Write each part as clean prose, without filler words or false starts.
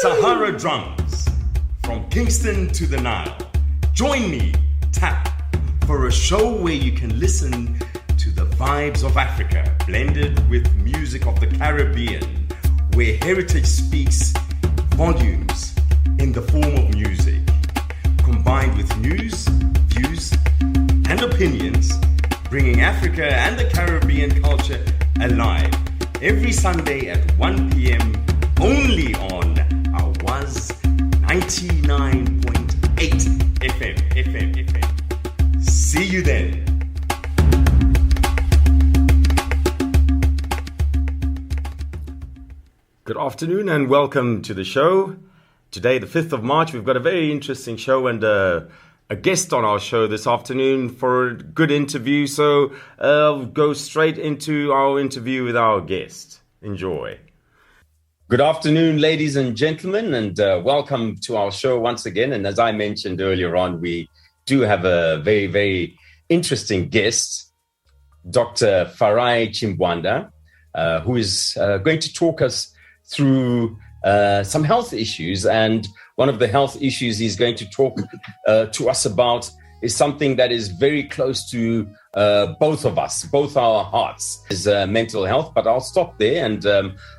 Sahara Drums, from Kingston to the Nile. Join me, Tap, for a show where you can listen to the vibes of Africa blended with music of the Caribbean, where heritage speaks volumes in the form of music, combined with news, views, and opinions, bringing Africa and the Caribbean culture alive every Sunday at 1 p.m. only on our Was 99.8 FM. See you then. Good afternoon and welcome to the show. Today, the 5th of March, we've got a very interesting show and a guest on our show this afternoon for a good interview. So I'll go straight into our interview with our guest. Enjoy. Good afternoon, ladies and gentlemen, and welcome to our show once again. And as I mentioned earlier on, we do have a very, very interesting guest, Dr. Farai Chimbwanda, who is going to talk us through some health issues. And one of the health issues he's going to talk to us about is something that is very close to both of us, both our hearts, is mental health. But I'll stop there, and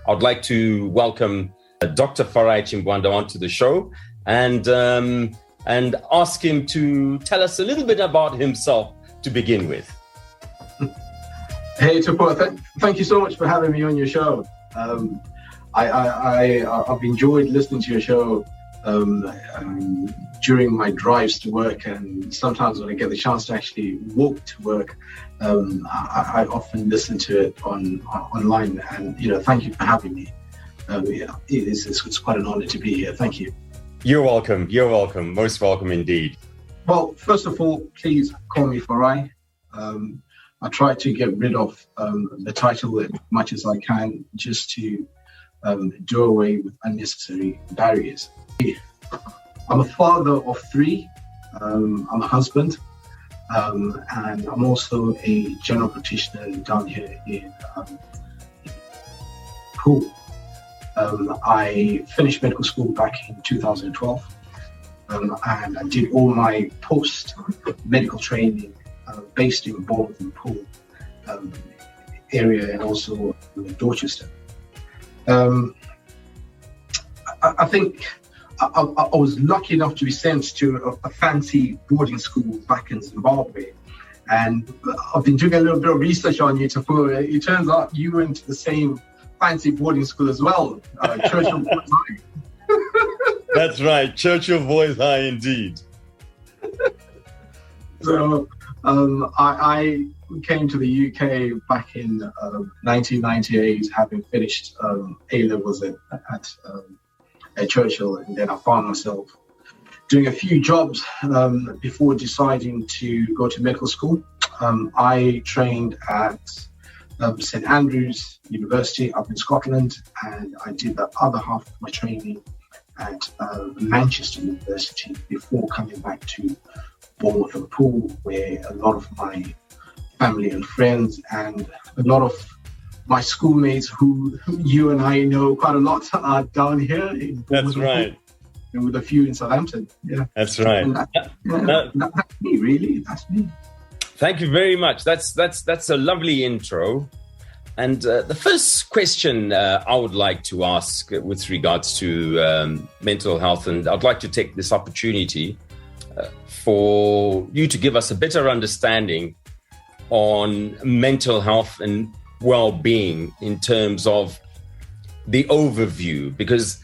I'd like to welcome Dr. Farai Chimbwanda onto the show and ask him to tell us a little bit about himself to begin with. Hey, Tupo, thank you so much for having me on your show. I've enjoyed listening to your show during my drives to work, and sometimes when I get the chance to actually walk to work, I often listen to it online. And thank you for having me. It's quite an honor to be here. Thank you. You're welcome. Most welcome indeed. Well, first of all, please call me Farai. I try to get rid of the title as much as I can, just to do away with unnecessary barriers. I'm a father of 3. I'm a husband, and I'm also a general practitioner down here in Poole. I finished medical school back in 2012, and I did all my post-medical training based in Bournemouth and Poole area, and also in Dorchester. I think I was lucky enough to be sent to a fancy boarding school back in Zimbabwe, and I've been doing a little bit of research on you, Tafu. It turns out you went to the same fancy boarding school as well, Churchill Boys High. That's right, Churchill Boys High indeed. So I came to the UK back in 1998, having finished A-levels at Churchill, and then I found myself doing a few jobs before deciding to go to medical school. I trained at St Andrews University up in Scotland, and I did the other half of my training at Manchester University before coming back to Bournemouth and Poole, where a lot of my family and friends and a lot of my schoolmates who you and I know quite a lot are down here in Bournemouth. That's right. And with a few in Southampton. Yeah. That's right. That's me, really. That's me. Thank you very much. That's a lovely intro. And the first question I would like to ask with regards to mental health, and I'd like to take this opportunity for you to give us a better understanding on mental health and well-being in terms of the overview, because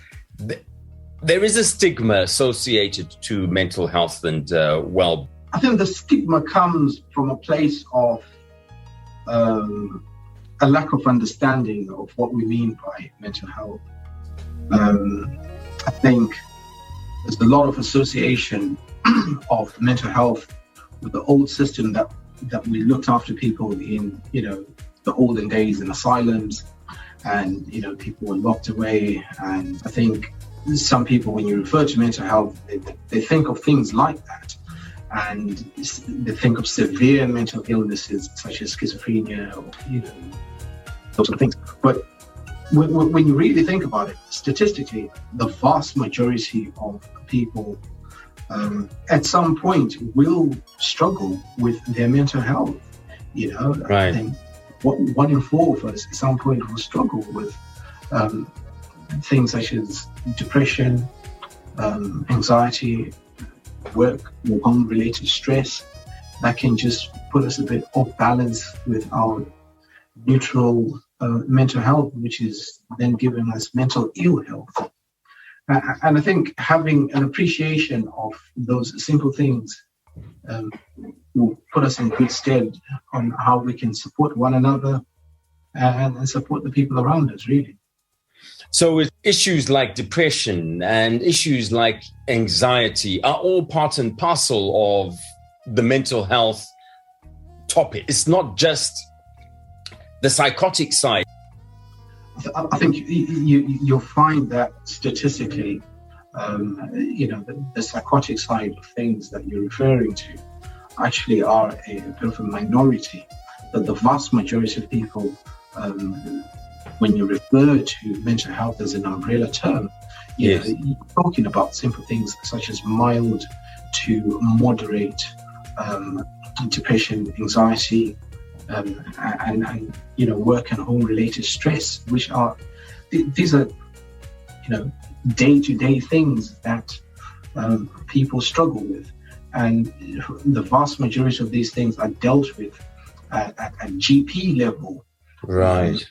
there is a stigma associated to mental health and well. I think the stigma comes from a place of a lack of understanding of what we mean by mental health. I think there's a lot of association of mental health with the old system that we looked after people in, the olden days in asylums, and people were locked away. And I think some people, when you refer to mental health, they think of things like that, and they think of severe mental illnesses such as schizophrenia or those sort of things. But when you really think about it, statistically, the vast majority of people at some point will struggle with their mental health. Right. I think 1 in 4 of us at some point will struggle with things such as depression, anxiety, work or home-related stress that can just put us a bit off balance with our neutral mental health, which is then giving us mental ill health. And I think having an appreciation of those simple things will put us in good stead on how we can support one another and support the people around us, really. So with issues like depression and issues like anxiety are all part and parcel of the mental health topic. It's not just the psychotic side. I think you'll find that statistically, the psychotic side of things that you're referring to actually are a bit of a minority. But the vast majority of people, when you refer to mental health as an umbrella term, you're talking about simple things such as mild to moderate depression, anxiety, and work and home related stress, which are these are day-to-day things that people struggle with, and the vast majority of these things are dealt with at GP level, right?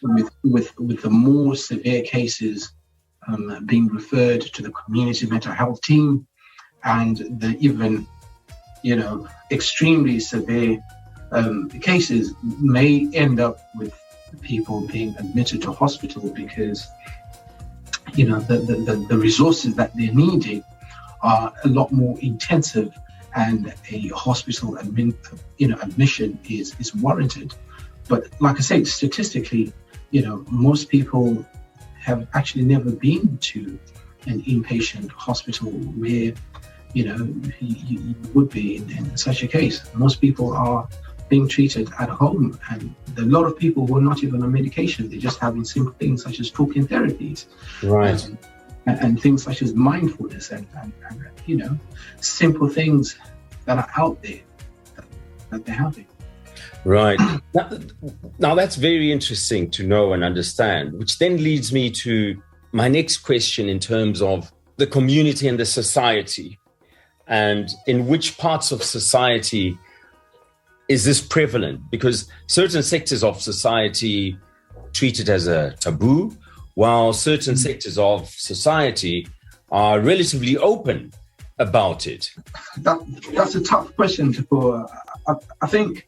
With the more severe cases being referred to the community mental health team, and the even extremely severe cases may end up with people being admitted to hospital because the resources that they're needing are a lot more intensive, and a hospital admission is warranted. But like I said, statistically, most people have actually never been to an inpatient hospital where you would be in such a case. Most people are being treated at home, and there are a lot of people who are not even on medication. They're just having simple things such as talking therapies, right, and things such as mindfulness, and simple things that are out there that they're having. Right. Now that's very interesting to know and understand, which then leads me to my next question in terms of the community and the society, and in which parts of society is this prevalent? Because certain sectors of society treat it as a taboo, while certain sectors of society are relatively open about it. That's a tough question to I think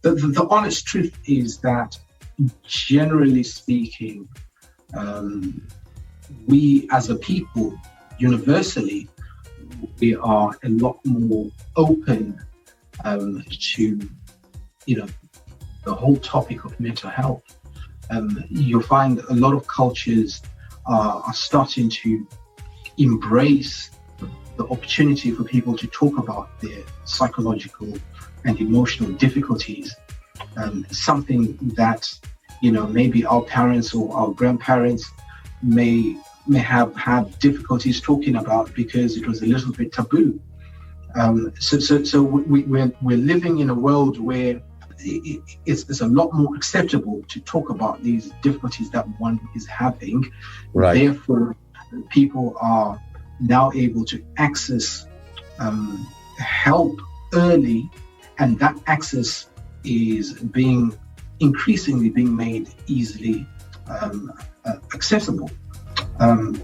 the honest truth is that, generally speaking, we as a people, universally, we are a lot more open to the whole topic of mental health. You'll find a lot of cultures are starting to embrace the opportunity for people to talk about their psychological and emotional difficulties, something that maybe our parents or our grandparents may have had difficulties talking about because it was a little bit taboo. So we're living in a world where it's a lot more acceptable to talk about these difficulties that one is having. Right. Therefore, people are now able to access help early, and that access is increasingly being made easily accessible.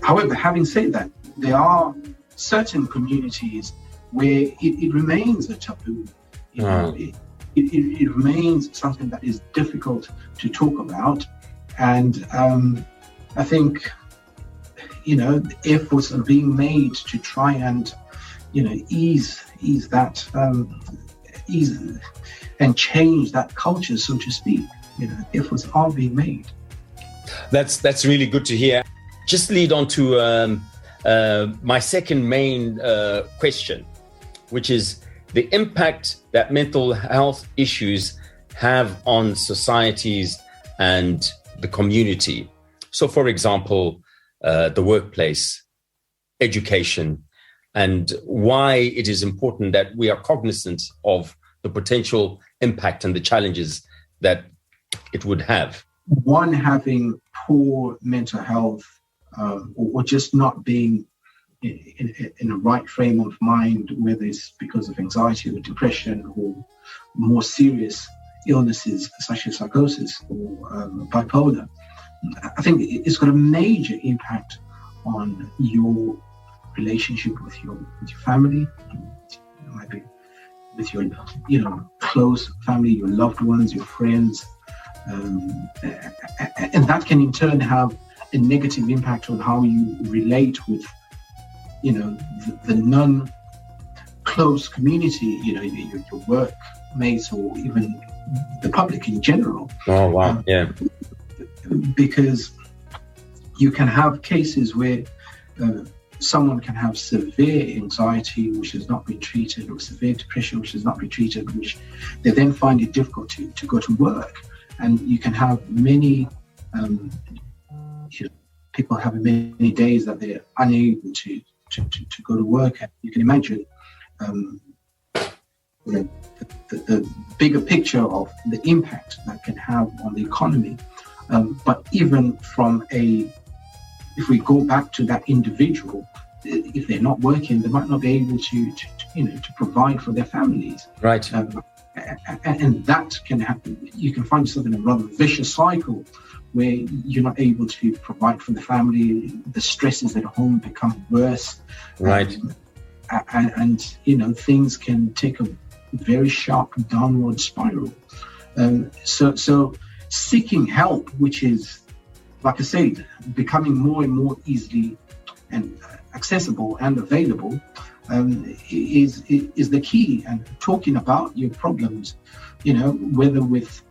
However, having said that, there are certain communities where it remains a taboo. It remains something that is difficult to talk about, and I think efforts are being made to try and ease that and change that culture, so to speak. Efforts are being made. That's really good to hear. Just lead on to my second main question, which is the impact that mental health issues have on societies and the community. So, for example, the workplace, education, and why it is important that we are cognizant of the potential impact and the challenges that it would have. One, having poor mental health or just not being in a right frame of mind, whether it's because of anxiety or depression or more serious illnesses such as psychosis or bipolar, I think it's got a major impact on your relationship with your family, maybe with your close family, your loved ones, your friends, and that can in turn have a negative impact on how you relate with the non-close community, your workmates or even the public in general. Oh wow! Yeah, because you can have cases where someone can have severe anxiety which has not been treated, or severe depression which has not been treated, which they then find it difficult to go to work. And you can have many people having many days that they're unable to go to work. And you can imagine the bigger picture of the impact that can have on the economy. But even if we go back to that individual, if they're not working, they might not be able to provide for their families. Right. And that can happen. You can find yourself in a rather vicious cycle where you're not able to provide for the family. The stresses at home become worse. Right. And things can take a very sharp downward spiral. So seeking help, which is, like I said, becoming more and more easily and accessible and available, is the key. And talking about your problems, whether with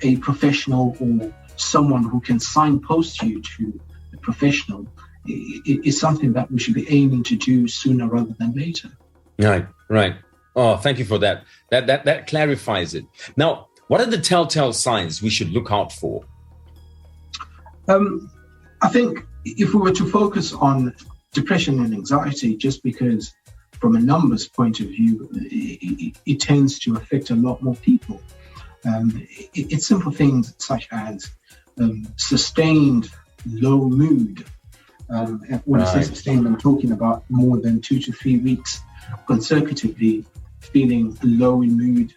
a professional or someone who can signpost you to a professional, is something that we should be aiming to do sooner rather than later. Right. Oh, thank you for that. That clarifies it. Now, what are the telltale signs we should look out for? I think if we were to focus on depression and anxiety, just because from a numbers point of view, it tends to affect a lot more people. It's simple things such as sustained low mood. When I say sustained, I'm talking about more than 2 to 3 weeks consecutively feeling low in mood,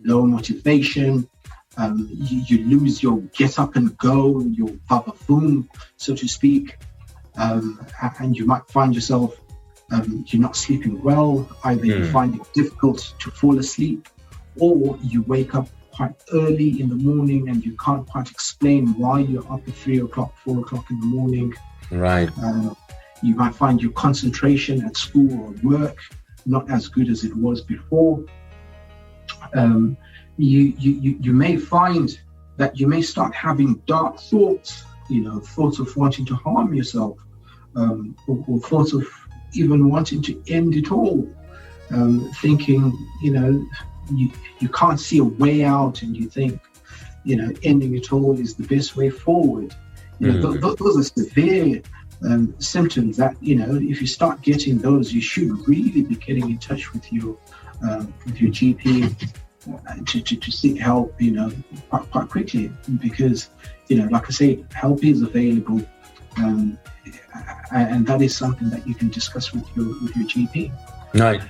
low motivation. You lose your get up and go, your va-va-voom, so to speak, and you might find yourself you're not sleeping well. Either you find it difficult to fall asleep, or you wake up quite early in the morning and you can't quite explain why you're up at 3 o'clock, 4 o'clock in the morning. Right. You might find your concentration at school or work not as good as it was before. You may find that you may start having dark thoughts, thoughts of wanting to harm yourself, or thoughts of even wanting to end it all, thinking, you can't see a way out, and you think, ending it all is the best way forward. Those are severe symptoms that, if you start getting those, you should really be getting in touch with your GP to seek help, quite quickly, because, like I say, help is available, and that is something that you can discuss with your GP. Right.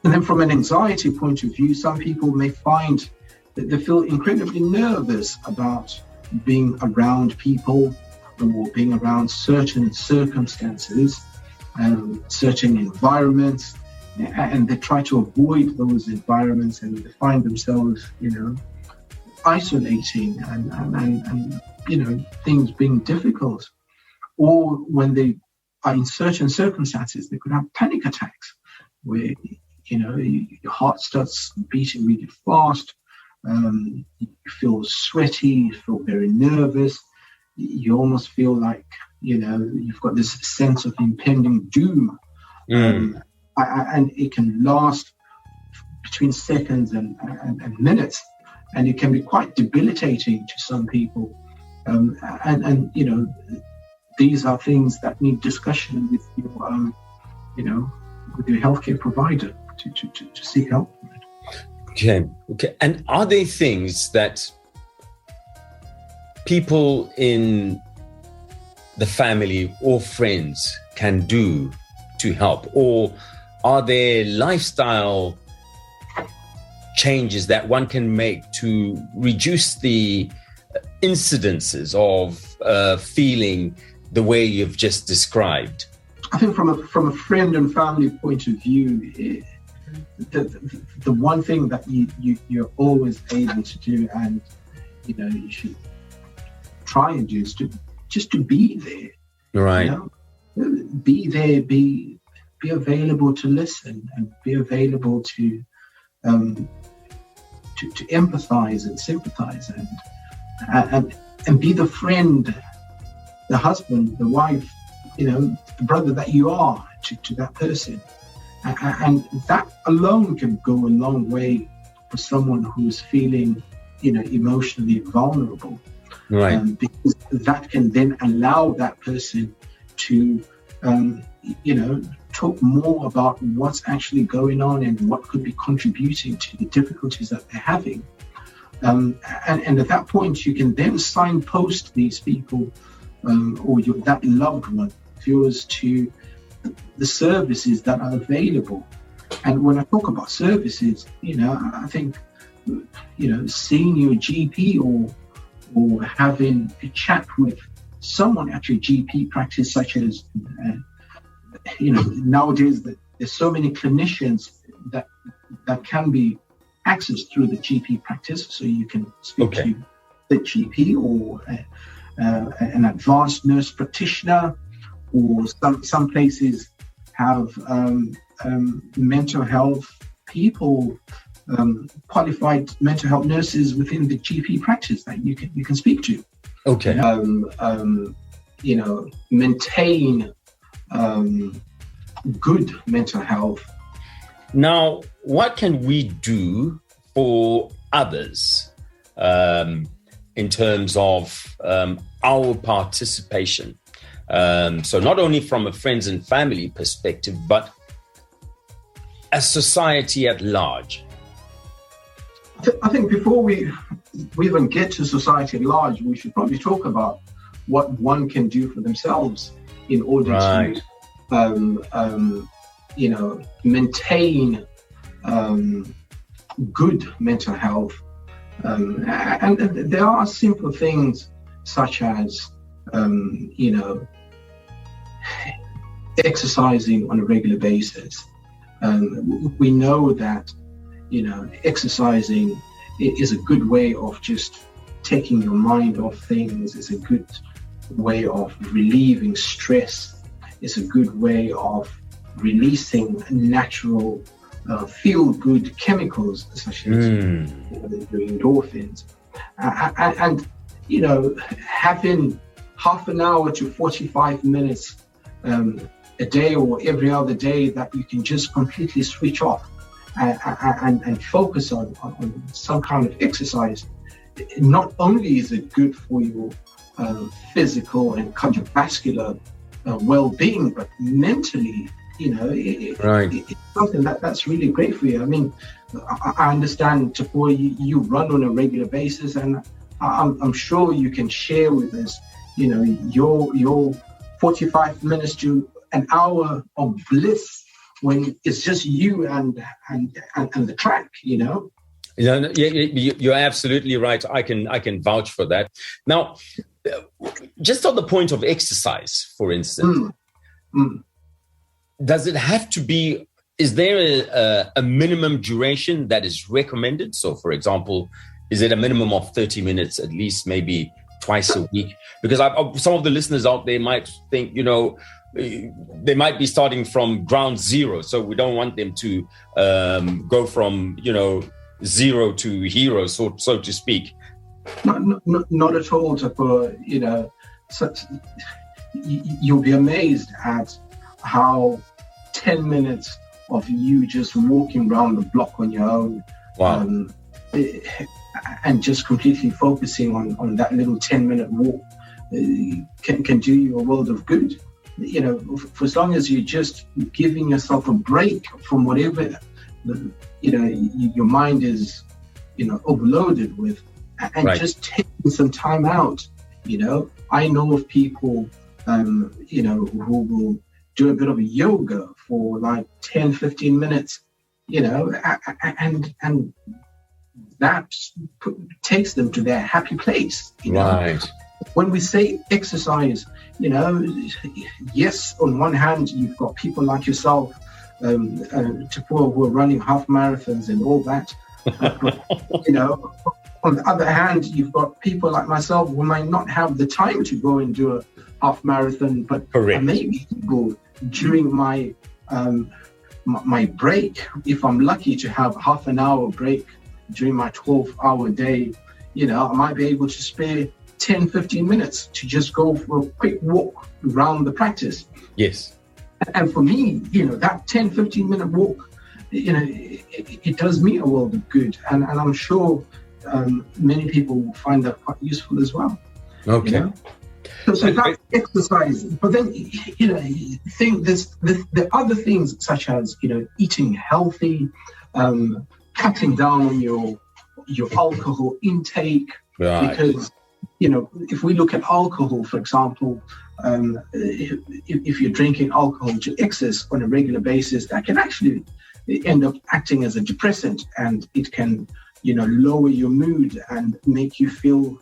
And then from an anxiety point of view, some people may find that they feel incredibly nervous about being around people or being around certain circumstances and certain environments, and they try to avoid those environments, and they find themselves, isolating and things being difficult. Or when they are in certain circumstances, they could have panic attacks where, your heart starts beating really fast, you feel sweaty, you feel very nervous, you almost feel like, you've got this sense of impending doom. And it can last between seconds and minutes. and it can be quite debilitating to some people. And you know, these are things that need discussion with your, you know, with your healthcare provider to seek help. Okay. And are there things that people in the family or friends can do to help, or are there lifestyle changes that one can make to reduce the incidences of feeling the way you've just described? I think from a friend and family point of view, the one thing that you're always able to do, and you know, you should try and do, is just to be there. Right. You know? Be there, be available to listen, and be available to empathize and sympathize, and be the friend, the husband, the wife, you know, the brother that you are to that person. And that alone can go a long way for someone who's feeling, you know, emotionally vulnerable. Right. Because that can then allow that person to, you know, talk more about what's actually going on and what could be contributing to the difficulties that they're having. And at that point, you can then signpost these people or that loved one of yours to the services that are available. And when I talk about services, you know, I think, you know, seeing your GP or having a chat with someone at your GP practice, such as, you know, nowadays there's so many clinicians that can be accessed through the GP practice, so you can speak to the GP or an advanced nurse practitioner, or some places have mental health people, qualified mental health nurses within the GP practice that you can speak to. Okay. You know, maintain good mental health. Now, what can we do for others in terms of our participation? So not only from a friends and family perspective, but a society at large. I think before we even get to society at large, we should probably talk about what one can do for themselves in order to, you know, maintain good mental health. And there are simple things such as, you know, exercising on a regular basis. We know that, you know, exercising is a good way of just taking your mind off things. It's a good way of relieving stress. It's a good way of releasing natural feel-good chemicals, such as the endorphins. And, you know, having half an hour to 45 minutes a day or every other day that you can just completely switch off and focus on some kind of exercise. Not only is it good for your physical and cardiovascular well-being, but mentally, you know, it's something that's really great for you. I mean, I understand, Tapua, you run on a regular basis, and I'm sure you can share with us, you know, your 45 minutes to an hour of bliss when it's just you and the track, you know. Yeah, you're absolutely right. I can vouch for that. Now, just on the point of exercise, for instance, does it have to be? Is there a minimum duration that is recommended? So, for example, is it a minimum of 30 minutes at least, maybe twice a week? Because some of the listeners out there might think, you know, they might be starting from ground zero. So we don't want them to go from, you know, zero to hero, so to speak. Not at all, Tapua. You know, you'll be amazed at how 10 minutes of you just walking around the block on your own, wow, and just completely focusing on that little 10-minute walk can do you a world of good. For as long as you're just giving yourself a break from whatever your mind is overloaded with, and Right. just taking some time out. I know of people who will do a bit of yoga for like 10-15 minutes, and that takes them to their happy place. Right. When we say exercise, yes, on one hand, you've got people like yourself, Tipua, who are running half marathons and all that. But, on the other hand, you've got people like myself who might not have the time to go and do a half marathon, but Correct. I may be able, during my break, if I'm lucky to have half an hour break during my 12-hour day, I might be able to spare 10-15 minutes to just go for a quick walk around the practice. Yes. And for me, that 10-15 minute walk, it does me a world of good. And I'm sure many people will find that quite useful as well. Okay. So that's exercise. But then, think the other things such as, eating healthy, cutting down on your alcohol intake. Right. Because, if we look at alcohol, for example, if you're drinking alcohol to excess on a regular basis, that can actually end up acting as a depressant, and it can, lower your mood and make you feel,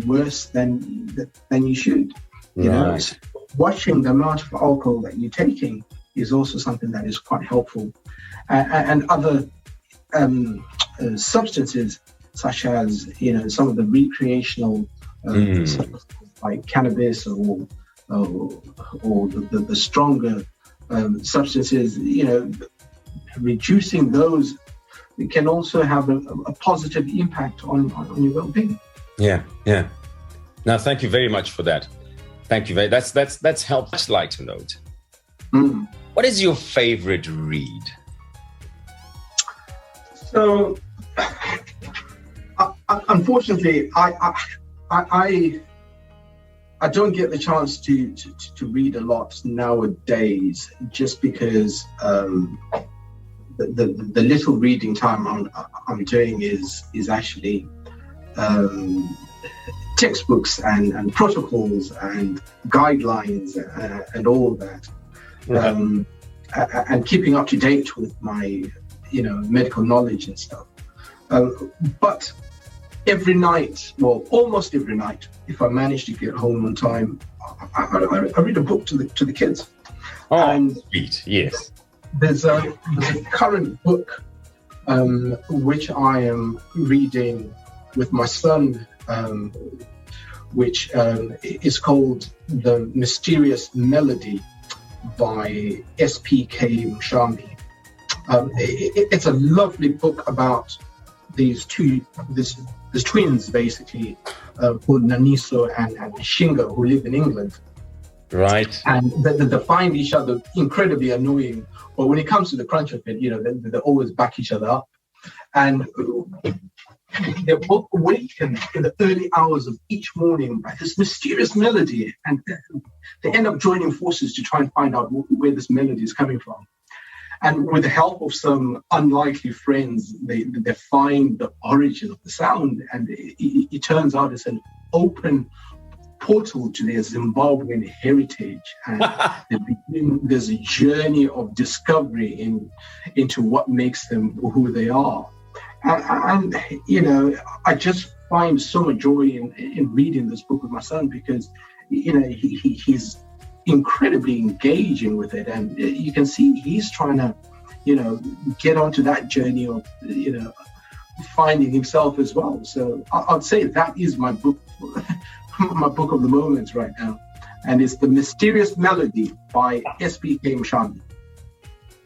worse than you should. Right. So watching the amount of alcohol that you're taking is also something that is quite helpful. And other substances, such as some of the recreational substances like cannabis or the stronger substances, reducing those can also have a positive impact on your well-being. Yeah. Now, thank you very much for that. Thank you very. That's helped. I'd like to note. What is your favorite read? So, unfortunately, I don't get the chance to read a lot nowadays, just because the little reading time I'm doing is actually textbooks and protocols and guidelines and all of that, and keeping up to date with my medical knowledge and stuff. But every night, well, almost every night, if I manage to get home on time, I read a book to the kids. Oh, and sweet. Yes. There's a current book which I am reading with my son, which is called The Mysterious Melody by S.P.K. Mushami. It's a lovely book about these twins, basically, called Naniso and Shingo, who live in England. Right. And they find each other incredibly annoying, but when it comes to the crunch of it, they always back each other up. And they're both awakened in the early hours of each morning by this mysterious melody, and they end up joining forces to try and find out where this melody is coming from. And with the help of some unlikely friends, they find the origin of the sound, and it turns out it's an open portal to their Zimbabwean heritage, and there's a journey of discovery into what makes them who they are. And I just find so much joy in reading this book with my son, because he's incredibly engaging with it, and you can see he's trying to get onto that journey of finding himself as well. So I'd say that is my book my book of the moment right now, and it's The Mysterious Melody by S.P.K. Mushami.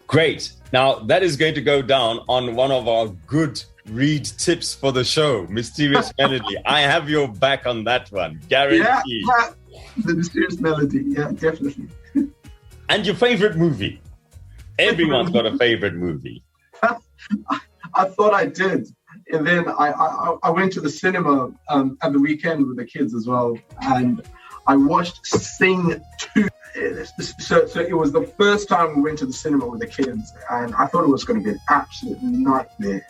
Great. Now that is going to go down on one of our good read tips for the show, Mysterious Melody. I have your back on that one, guaranteed. Yeah, The Mysterious Melody, yeah, definitely. And your favorite movie? Everyone's got a favorite movie. I thought I did. And then I went to the cinema at the weekend with the kids as well, and I watched Sing 2. So it was the first time we went to the cinema with the kids, and I thought it was going to be an absolute nightmare.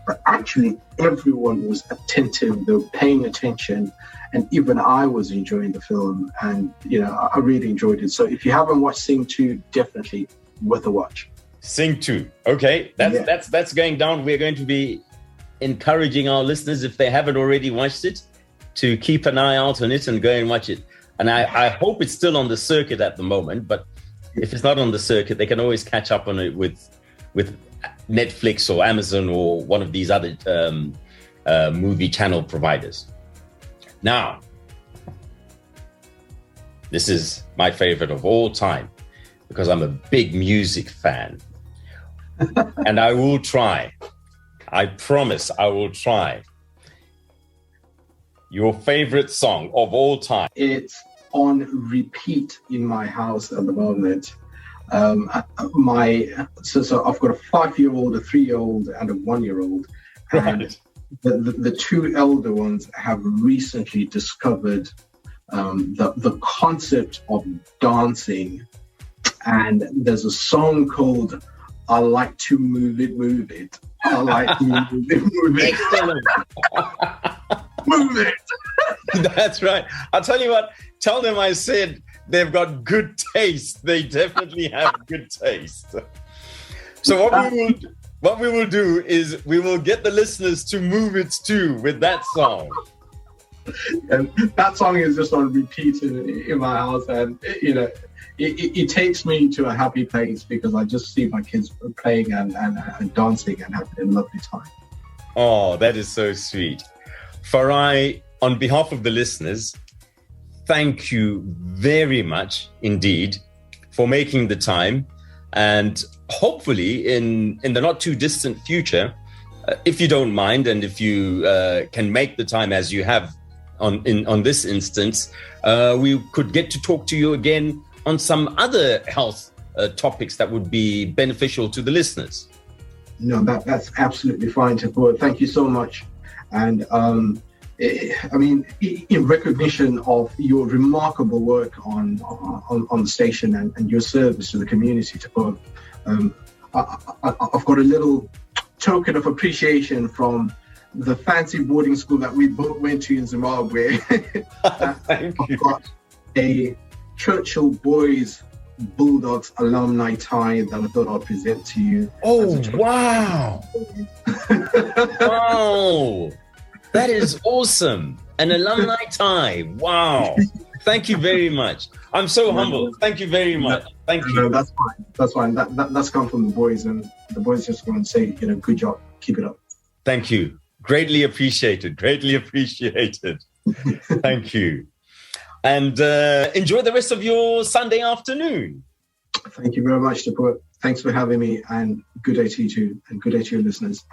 But actually, everyone was attentive. They were paying attention, and even I was enjoying the film. And I really enjoyed it. So if you haven't watched Sing 2, definitely worth a watch. Sing 2. Okay, that's going down. We're going to be encouraging our listeners, if they haven't already watched it, to keep an eye out on it and go and watch it. And I hope it's still on the circuit at the moment, but if it's not on the circuit, they can always catch up on it with Netflix or Amazon or one of these other movie channel providers. Now, this is my favorite of all time because I'm a big music fan. And I will try. I promise I will try. Your favorite song of all time? It's on repeat in my house at the moment. So I've got a 5-year-old, a 3-year-old, and a 1-year-old. And Right. the 2 elder ones have recently discovered the concept of dancing. And there's a song called "I Like to Move It, Move It." I like to move it, move it. Excellent. Move it. That's right. I'll tell you what, tell them I said they've got good taste. They definitely have good taste. So what we will do is we will get the listeners to move it too with that song. And that song is just on repeat in my house, and it takes me to a happy place because I just see my kids playing and dancing and having a lovely time. Oh, that is so sweet. Farai, on behalf of the listeners, thank you very much indeed for making the time. And hopefully in the not too distant future, if you don't mind, and if you can make the time as you have on this instance, we could get to talk to you again on some other health topics that would be beneficial to the listeners. No, that's absolutely fine, Tapur. Thank you so much. And in recognition of your remarkable work on the station and your service to the community, Tapur, I've got a little token of appreciation from the fancy boarding school that we both went to in Zimbabwe. Thank you. I've got a Churchill Boys Bulldogs alumni tie that I thought I'd present to you. Oh, wow. Wow. That is awesome. An alumni tie. Wow. Thank you very much. I'm so humbled. Thank you very much. Thank you. No, that's fine. That's fine. That's come from the boys, and the boys just want to say, good job. Keep it up. Thank you. Greatly appreciated. Greatly appreciated. Thank you. And enjoy the rest of your Sunday afternoon. Thank you very much, Tapur. Thanks for having me, and good day to you too, and good day to your listeners.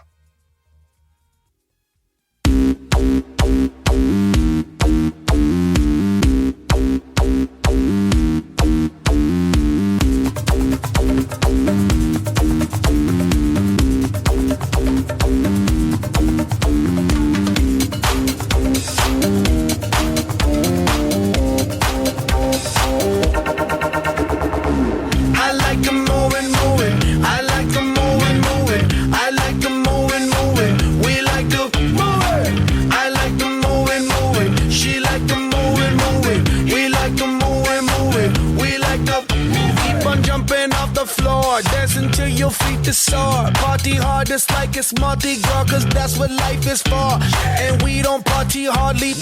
Dancing till your feet to soar. Party hard just like it's Mardi Gras, cause that's what life is for. And we don't party hardly,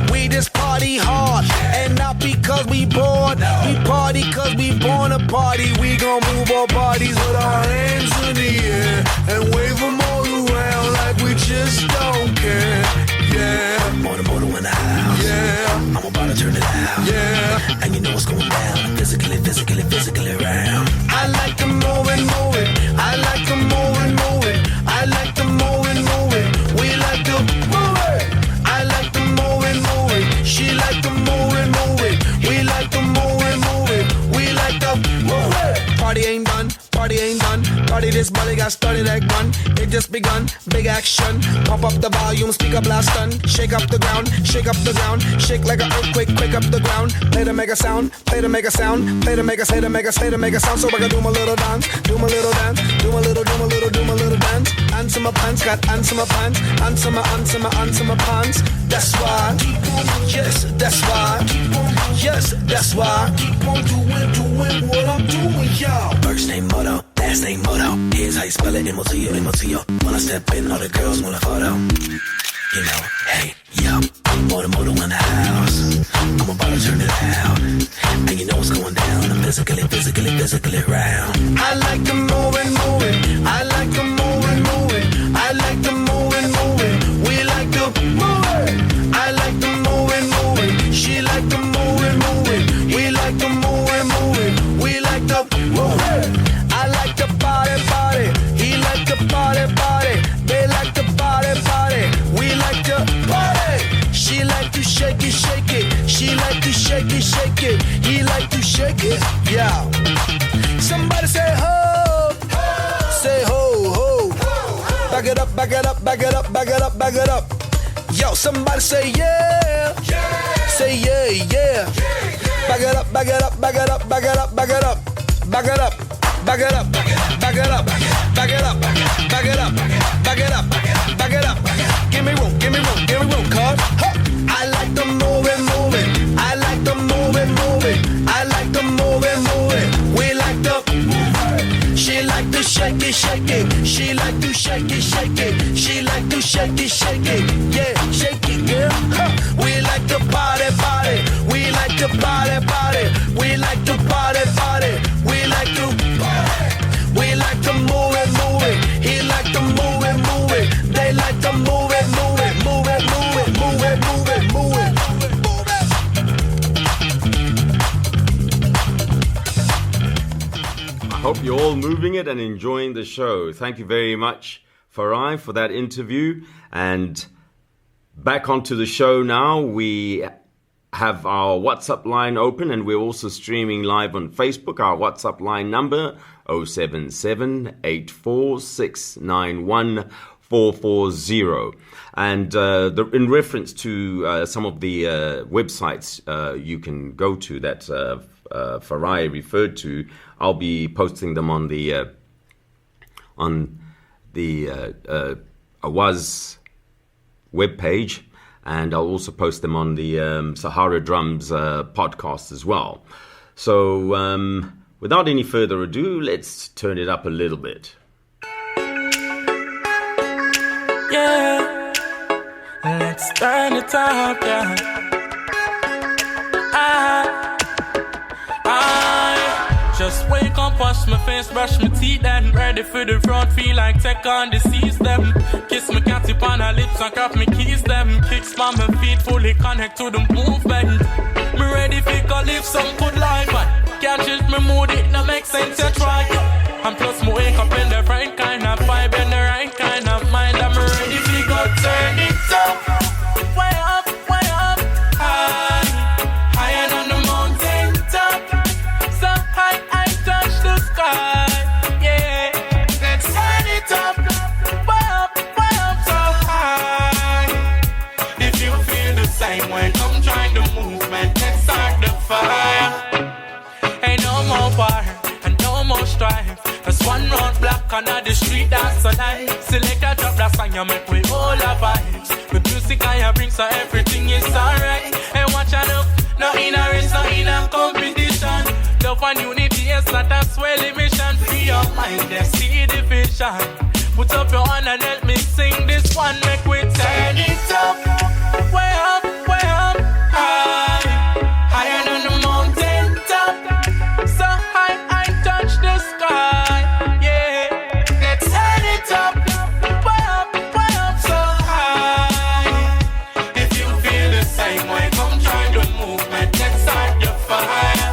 we just party hard. And not because we bored, we party cause we born to party. We gon' move our bodies with our hands in the air and wave them all around like we just don't care. Yeah, motor in the house. Yeah, I'm about to turn it out. Yeah, and you know what's going down. Physically round. I like to move it. I like to move it. I like to move it. We like to move it. I like to move it. She like to move it. We like to move it. We like to move it. Party ain't done. body, this body got started like gun. It just begun, big action. Pump up the volume, speak up loud stun. Shake up the ground, shake up the ground. Shake like an earthquake, quake up the ground. Play to make a sound, play to make a sound. Play to make a, say to make a, say to make a sound. So I can do my little dance, do my little dance. Do my little, do my little, do my little dance. Answer my pants, got answer my pants. Answer my, answer my, answer my pants. That's why, yes, that's why. Yes, that's why. Keep on doing what I'm doing, y'all. First name Moto, last name Moto. Here's how you spell it, M-O-T-O, M-O-T-O. When I step in, all the girls want a photo. You know, hey, yo, Moto in the house. I'm about to turn it out. And you know what's going down. I'm physically round. I like the moving. I like the moving. I like the moving. We like the moving. I like the moving. She like the moving. We like the moving. We like the moving. I like the body. He like the body. They like the body. We like the body. She like to shake it. She like to shake it. He like to shake it. Yeah. Somebody say ho. Say ho. Back it up. Back it up. Yo, somebody say yeah. Say yeah. Back it up. Back it up. Give me room, cuz. I like the moving. I like the moving. I like the moving. We like the moving. She like to shake it. She like to shake it. She like to shake it. Yeah, shake it, girl. We like the body. We like the body. We like the body. We like to body. We like to move it. He like to move it. They like to move it. I hope you're all moving it and enjoying the show. Thank you very much, Farai, for that interview. And back onto the show now. We have our WhatsApp line open, and we're also streaming live on Facebook. Our WhatsApp line number 077 846 440. And in reference to some of the websites you can go to that Farai referred to, I'll be posting them on the Awaz webpage, and I'll also post them on the Sahara Drums podcast as well. So without any further ado, let's turn it up a little bit. Yeah, let's turn it up, yeah. I just wake up, wash my face, brush my teeth, then ready for the road, feel like take on the seas, them. Kiss my cat tip on her lips and grab my keys, them. Kicks by my feet, fully connect to the movement. Me ready for go live some good life, but can't change my mood, it no make sense to try. And plus me wake up in the right kind of vibe, in the right kind of mind. I'm ready to go turn it up. Way up, high, higher than the mountain top. So high, I touch the sky, yeah. Let's turn it up. Way up, so high. If you feel the same way, come join the movement. Let's start the fire. Ain't no more war and no more strife. Just one round block on the street, that's a night. Select a drop, that song you make with all our vibes. With music I bring, so everything is alright. And watch out up, no in a race, no in a competition. Love and unity, yes, that's swelling mission. Free your mind, then see the vision. Put up your hand and let me sing this one, make we turn it up. Way up, high, higher than the mountain top. So high, I touch the sky, yeah. Let's turn it up. Way up, so high. If you feel the same way, come join the movement. Let's start the fire.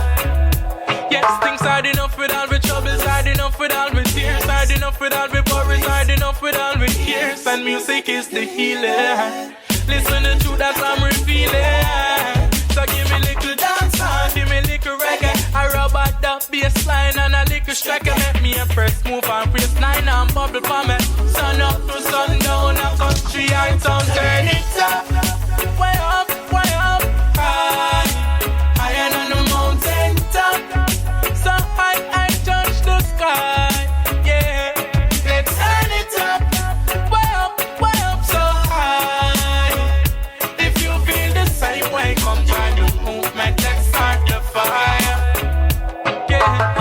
Yes, things hard enough with all the troubles, hard enough with all the tears, hard enough with all the worries, hard enough with all the tears. And music is the healer. Listen to truth that I'm revealing. So give me little dance song, give me little reggae. I rub out the bass line and a little striker. Make me a first move and press 9 and bubble for me. Sun up to sundown, a country and town. Turn it up, way up, high, higher than the mountain top. So high, I touch the sky. Yeah, let's turn it up, way up, so high. If you feel the same way, come join the movement. Let's start the fire. Yeah.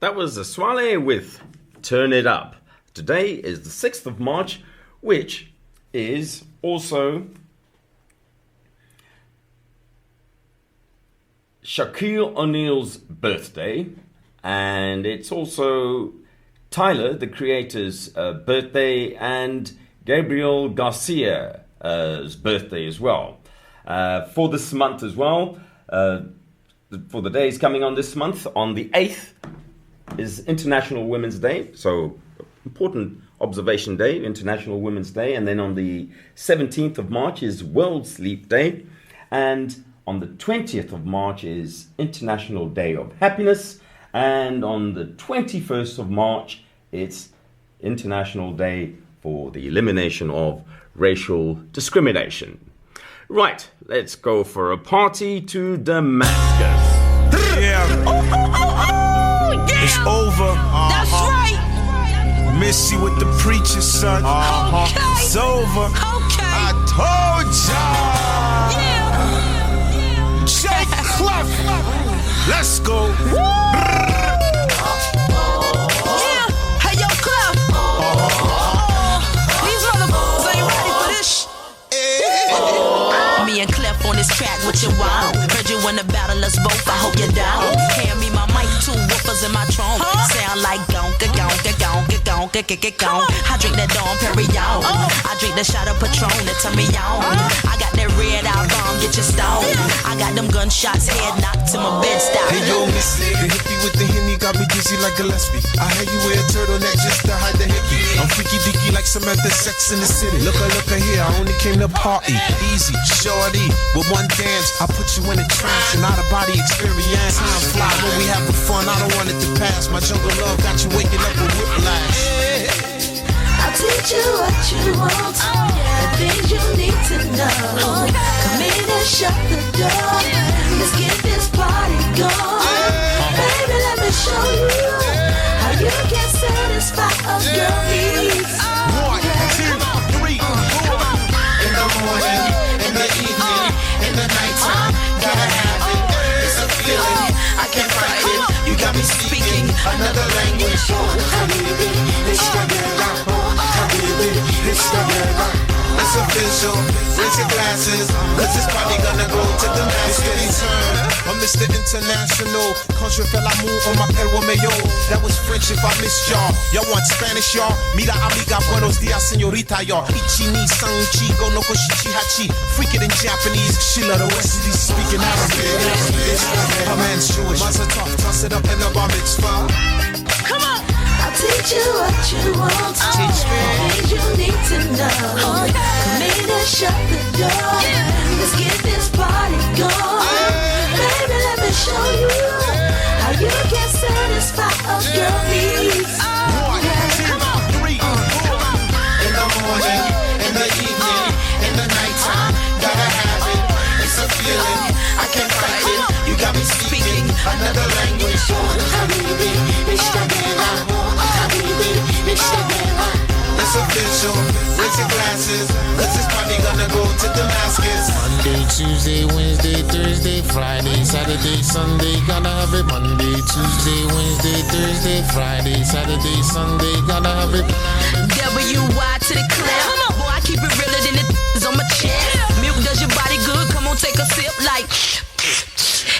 That was the Swale with Turn It Up. Today is the 6th of March, which is also Shaquille O'Neal's birthday, and it's also Tyler, the creator's birthday, and Gabriel Garcia's birthday as well. For this month as well, for the days coming on this month, on the 8th, is International Women's Day, so important observation day, International Women's Day, and then on the 17th of March is World Sleep Day, and on the 20th of March is International Day of Happiness, and on the 21st of March it's International Day for the Elimination of Racial Discrimination. Right, let's go for a party to Damascus. Yeah. It's over. That's right. Missy with the preacher, son. Okay. It's over. Okay. I told ya. Yeah. Jay Clef. Let's go. Yeah. Hey, yo, Clef. These motherfuckers ain't ready for this. Me and Clef on this track, what you want? Heard you in the battle, us both, I hope you're down. Hand me my mic, 2 woofers in my trunk. Sound like gonka, gonka, gonka, gonka, gonka. I drink that Dom Perignon. I drink the shot of Patron to turn me on. I got that red eye bomb, get you stoned. I got them gunshots, head knocked to my bed stop. Hey yo, Missy, the hippie with the Henny got me dizzy like Gillespie. I had you wear a turtleneck just to hide the hickey. I'm freaky dicky like Samantha Sex in the City. Look here, I only came to party. Easy, shorty, with one dance, I put you in a trance and out of body experience. Time fly when we having fun, I don't want it to pass. My jungle love got you waking up with whiplash. I'll teach you what you want, the things you need to know. Come in and shut the door. Let's get this party going. Baby, let me show you how you can satisfy a girl needs. 1, 2, 3, 4. In the morning, in the evening, in the nighttime, gotta have it. It's a feeling, I can't fight it. You got me speaking another language. Habibi, it's the girl. Habibi, it's the girl. It's official, raise your glasses, cause this party gonna go to the mass. It's turn, I'm Mr. International. Contre fel amour on my perro mayo. That was French if I missed y'all. Y'all want Spanish, y'all? Mira amiga, buenos dias, señorita, y'all. Ichi ni san chigo no koshichi hachi. Freak it in Japanese, she love the West Indies speaking Arabic. Her man's Jewish, Mazel tov, toss it up in the bar mitzvah. Come on. I'll teach you what you want, Teach me. things you need to know. Come in and shut the door. Let's get this party going. Baby, let me show you how you can satisfy a girl needs. 1, 2, 3, 4. In the morning, in the evening, in the nighttime, gotta have it. It's a feeling, I can't fight it. You got me speaking another language. Habibi, it's the girl. Habibi, it's the girl. It's official, raise your glasses, cause this party gonna go to Damascus. Monday, Tuesday, Wednesday, Thursday, Friday, Saturday, Sunday, gotta have it. Monday, Tuesday, Wednesday, Thursday, Friday, Saturday, Sunday, gotta have it. W-Y to the clear. Boy, I keep it realer than the on my chest. Milk does your body good. Come on, take a sip like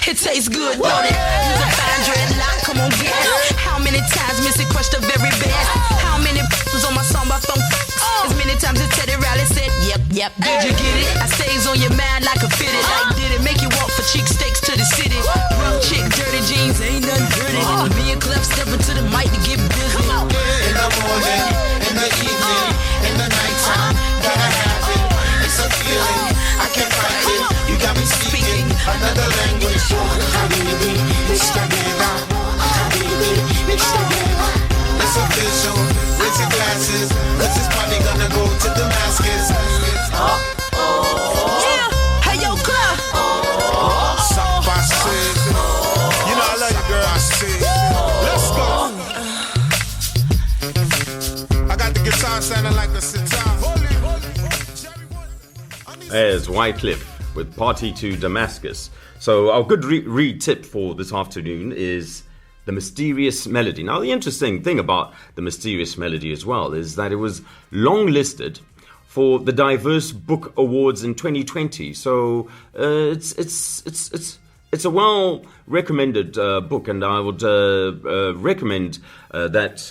it tastes good, don't it? Use a fine dreadlock, come on, guess. How many times Missy crushed the very best? How many was on my song by phone? As many times as Teddy Riley said, yep. Did you get it? I stays on your mind like a fitted. Like did it make you walk for cheek steaks to the city? Rough chick, dirty jeans, ain't nothing pretty. Me and Clef stepping to the mic to get busy. In the morning, in the evening, in the nighttime, gotta have it. It's a feeling, I can't fight it. You got me speaking another language. Habibi, Mr. Gera. Habibi, Mr. Gera. It's official, raise your glasses. This is party gonna go to Damascus. Yeah, hey yo, Clef. You know I love you, girl. Let's go. I got the guitar sounding like a sitar. There's Wycliffe with Party to Damascus. So our good read tip for this afternoon is The Mysterious Melody. Now the interesting thing about The Mysterious Melody as well is that it was long listed for the Diverse Book Awards in 2020. So it's a well recommended book, and I would recommend that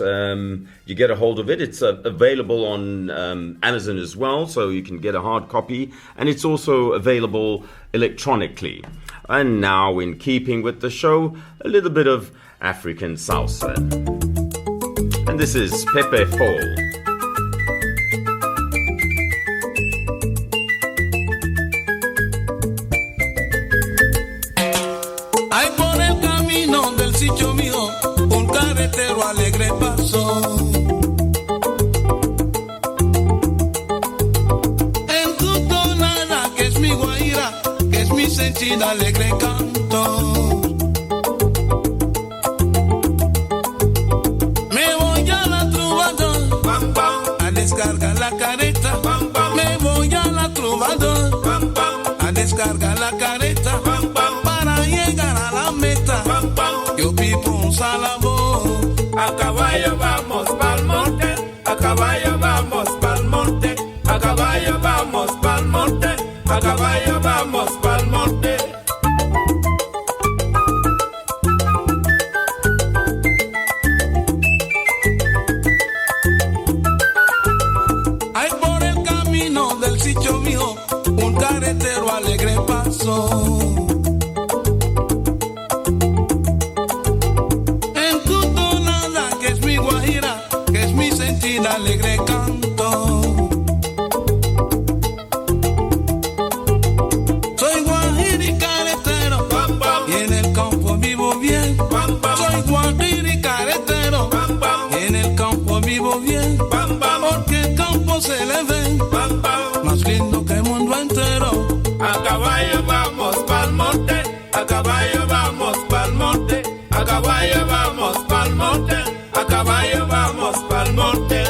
you get a hold of it. It's available on Amazon as well, so you can get a hard copy, and it's also available electronically. And now, in keeping with the show, a little bit of African salsa. And this is Pepe Fall. Ay, por el camino del sitio mío, un carretero alegre pasó. En tu tonada, que es mi guaira, que es mi sentida alegre canto. Me voy a la trovador, a descargar la careta. Me voy a la trovador, a descargar la careta. Para llegar a la meta, yo pipo un salabo. A caballo vamos pa'l monte, a caballo vamos pa'l monte, a caballo vamos pa'l monte, a caballo vamos pa'l monte. Ay, por el camino del sitio mío, un carretero alegre pasó. En tu tonada, que es mi guajira, que es mi sentida alegre canto. Soy guajira y carretero, y en el campo vivo bien. Soy guajira y carretero, y en el campo vivo bien. Porque el campo se le ve más lindo que el mundo entero. A caballo vamos pa'l monte, a caballo vamos pa'l monte, a caballo vamos pa'l monte, a caballo vamos pa'l monte.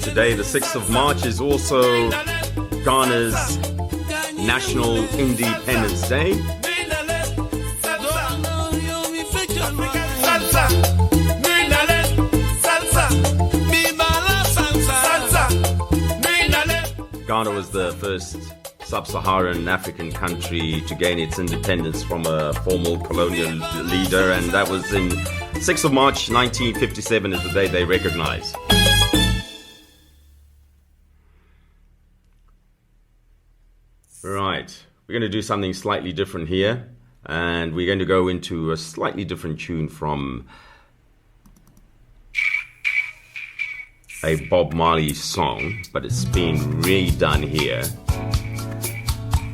Today, the 6th of March, is also Ghana's National Independence Day. Ghana was the first sub-Saharan African country to gain its independence from a formal colonial leader, and that was in 6th of March 1957 is the day they recognized. Right, we're going to do something slightly different here, and we're going to go into a slightly different tune from a Bob Marley song, but it's been redone here.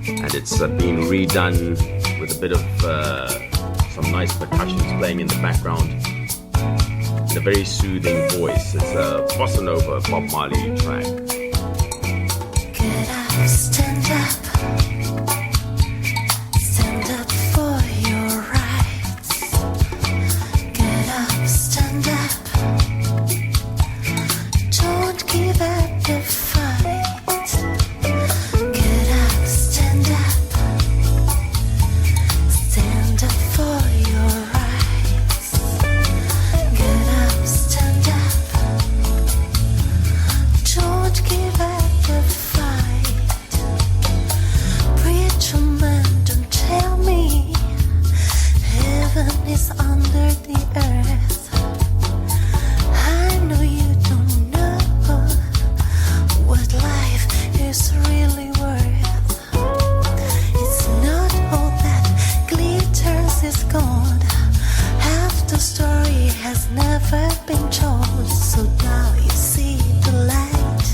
And it's been redone with a bit of some nice percussions playing in the background. In a very soothing voice. It's a bossa nova Bob Marley track. Get up, stand up. Stand up for your rights. Get up, stand up. Don't give up the fight. Get up, stand up. Stand up for your rights. Get up, stand up. Don't give up the fight. Preacher man, don't tell me heaven is under the earth. I know you don't know what life is really worth. It's not all that glitters is gold. Half the story has never been told. So now you see the light.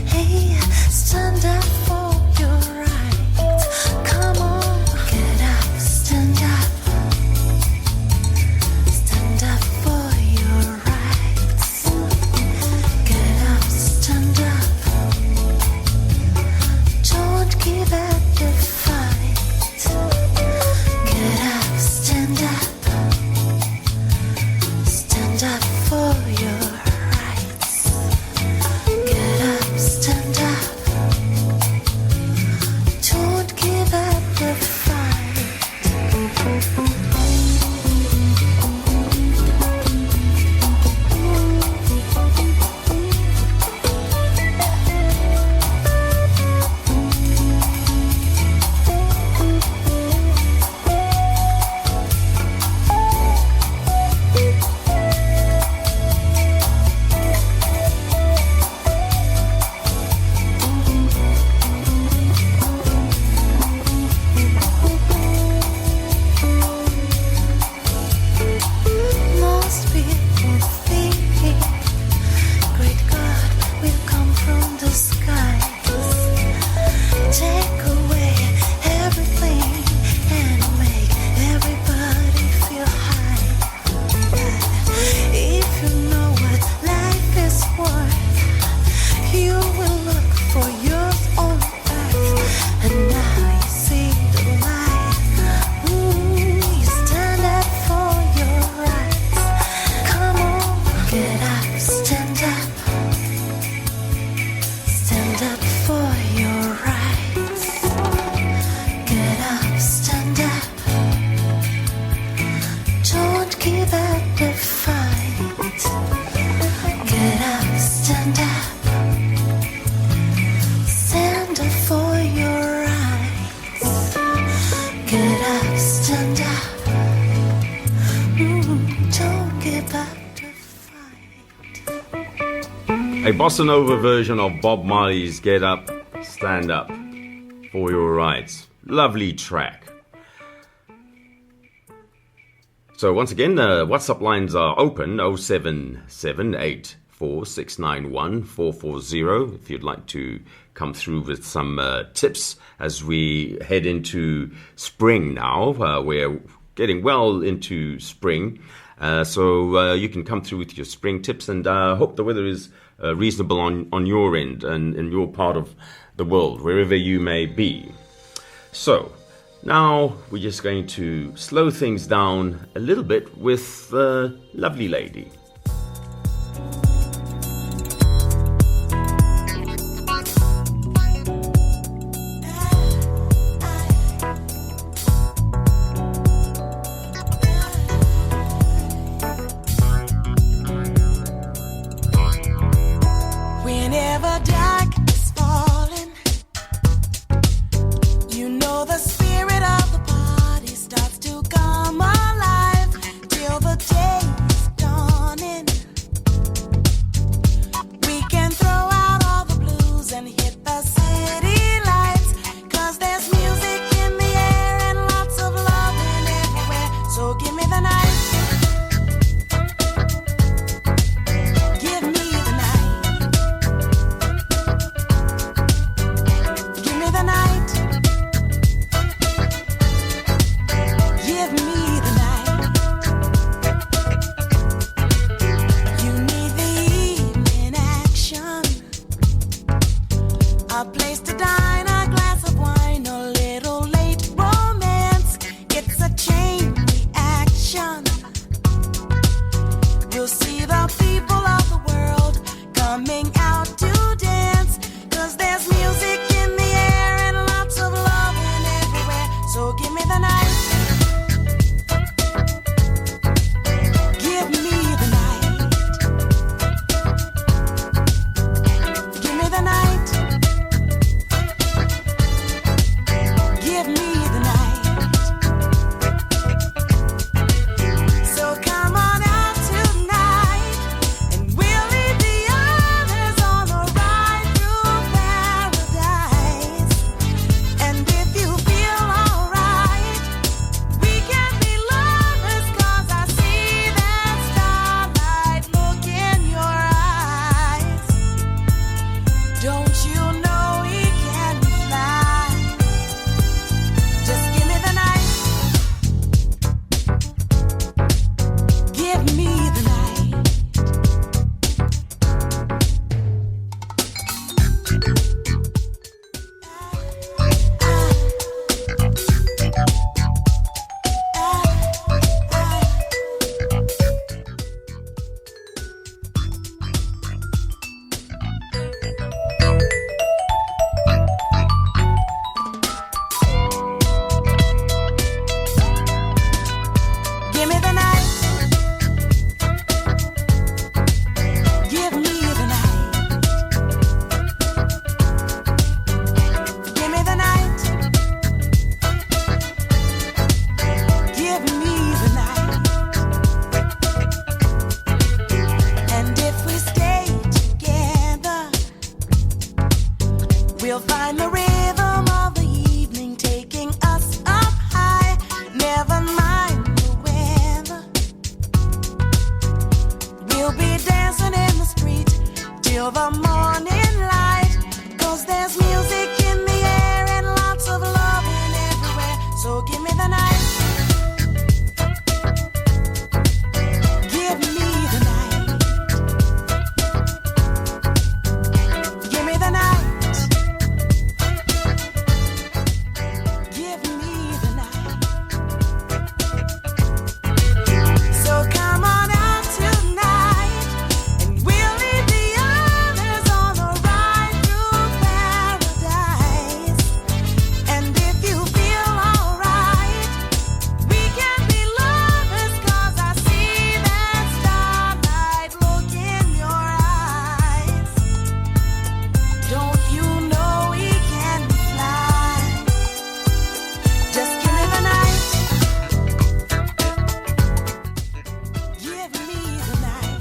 Hey, stand up for your rights. Come on, get up, stand up. Stand up for your rights. Get up, stand up. Don't give up the fight. Get up, stand up. Stand up for your rights. Get up, stand up. Don't give up the fight. Most people think great God will come from the skies, take away everything and make everybody feel high. If you know what life is worth, you will look for yours on earth. And now you see the light. You stand up for your rights. Come on, get up, stand up. Stand up for your rights. Get up, stand up. Don't give up the fight. Get up, stand up. Stand up for your rights. Get up, stand up. Don't give up the fight. A bossa nova version of Bob Marley's Get Up, Stand Up for Your Rights. Lovely track. So once again, the WhatsApp lines are open, 077846914440, if you'd like to come through with some tips as we head into spring now. We're getting well into spring, so you can come through with your spring tips, and I hope the weather is reasonable on your end and in your part of the world, wherever you may be. So now we're just going to slow things down a little bit with the lovely lady. Whenever dark is falling, you know the spirit of the party starts to come alive till the day is dawning. We can throw out all the blues and hit the city lights, 'cause there's music in the air and lots of loving everywhere. So give me the night. Give me the night. Give me the night. Give me the night. You need the evening action, a place to dine, a glass of wine, a little late romance. It's a chain reaction. We'll see the people of the world coming out to dance, 'cause there's music in the air and lots of loving everywhere. So give me the night. Give me the night. Give me the night. Give me the night. So come on out tonight, and we'll leave the others on the ride through paradise. And if you feel alright, we can be lovers, 'cause I see that starlight look in your eyes. Don't you know we can fly? Just give me the night. Give me the night. Give me the night. Give me the night. Give me the night. Give me the night. And if we stay together, we'll find the rhythm of the evening taking us up high. Never mind the weather. We'll be dancing in the street till the morning light, 'cause there's music in the air and lots of loving everywhere. So give me the night. Give me the night. Give me the night. Give me the night. So come on out tonight, and we'll leave the others on the ride through paradise. And if you feel alright, we can be lovers, 'cause I see that starlight look in your eyes. Don't you know we can fly? Just give me the night. Give me the night.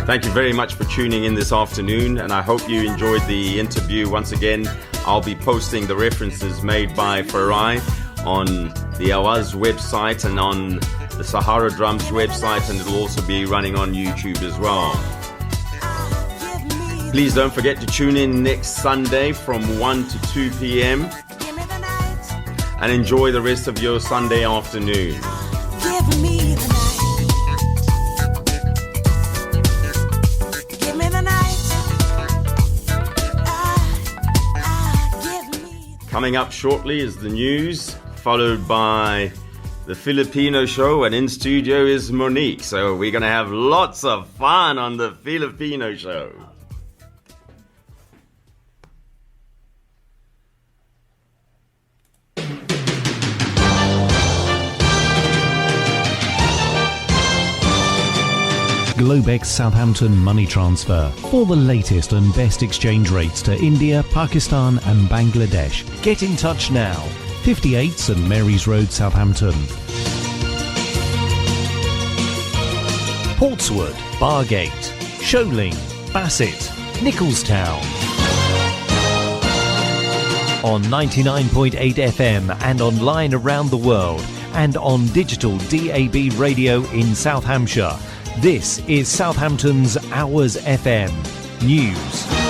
Thank you very much for tuning in this afternoon, and I hope you enjoyed the interview. Once again, I'll be posting the references made by Farai on the Awaz website and on the Sahara Drums website, and it'll also be running on YouTube as well. Give me Please don't forget to tune in next Sunday from 1 to 2 p.m. Give me the night. and enjoy the rest of your Sunday afternoon. Give me the night. Give me the night. Give me. Coming up shortly is the news, followed by the Filipino show, and in studio is Monique. So we're going to have lots of fun on the Filipino show. Globex Southampton Money Transfer for the latest and best exchange rates to India, Pakistan and Bangladesh. Get in touch now. 58 St Mary's Road, Southampton. Portswood, Bargate, Sholing, Bassett, Nicholstown. On 99.8 FM and online around the world, and on digital DAB radio in South Hampshire. This is Southampton's Hours FM News.